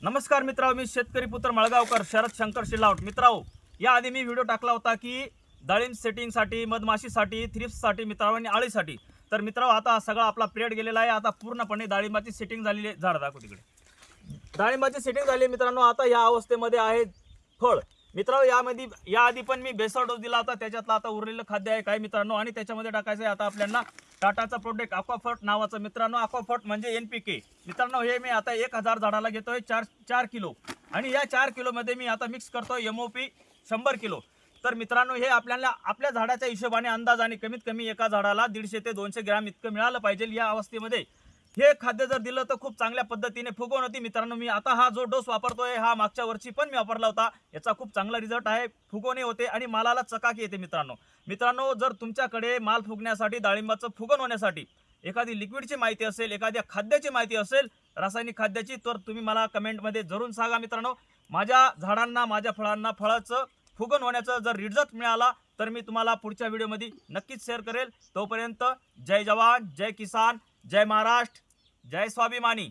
नमस्कार मित्रांनो, मी शेतकरी पुत्र मळगावकर शरद शंकर शिलावट. मित्रांनो, याआधी मी व्हिडिओ टाकला होता की डाळिंब सेटिंगसाठी, मधमाशीसाठी, थ्रिप्ससाठी मित्रांनो आणि आळीसाठी. तर मित्रांनो, आता सगळा आपला पिरियड गेलेला आहे. आता पूर्णपणे डाळिंबाची सेटिंग झालेली आहे. झाड दाखव तिकडे. डाळिंबाची सेटिंग झाली आहे मित्रांनो. आता या अवस्थेमध्ये आहे फळ. मित्रांनो, यामध्ये याआधी पण मी बेसळ डोस दिला होता. त्याच्यातलं आता उरलेलं खाद्य आहे काय मित्रांनो, आणि त्याच्यामध्ये टाकायचं आहे आता आपल्याला टाटाचा प्रोडक्ट अक्वाफर्ट नावाचं. मित्रांनो, अक्वाफर्ट म्हणजे NPK. मित्रांनो, हे मी आता 1000 झाडाला घेतोय 4 किलो, आणि या 4 किलोमध्ये मी आता मिक्स करतोय MOP 100 किलो. तर मित्रांनो, हे आपल्याला आपल्या झाडाच्या हिशोबाने अंदाजाने कमीत कमी एका झाडाला 150 ते 200 ग्रॅम इतकं मिळालं पाहिजे. या अवस्थेमध्ये हे खाद्य जर दिलं तर खूप चांगल्या पद्धतीने फुगवण होती. मित्रांनो, मी आता हा जो डोस वापरतोय हा मागच्या वर्षी पण मी वापरला होता. याचा खूप चांगला रिझल्ट आहे. फुगवणे होते आणि मालाला चकाकी येते. मित्रांनो, जर तुमच्याकडे माल फुगण्यासाठी, डाळिंबाचं फुगण होण्यासाठी एखादी लिक्विडची माहिती असेल, एखाद्या खाद्याची माहिती असेल, रासायनिक खाद्याची, तर तुम्ही मला कमेंटमध्ये जरूर सांगा. मित्रांनो, माझ्या झाडांना, माझ्या फळांना फळाचं फुगण होण्याचा जर रिझल्ट मिळाला तर मी तुम्हाला पुढच्या व्हिडिओमध्ये नक्कीच शेअर करेल. तोपर्यंत जय जवान, जय किसान, जय महाराष्ट्र, जय स्वाभिमानी.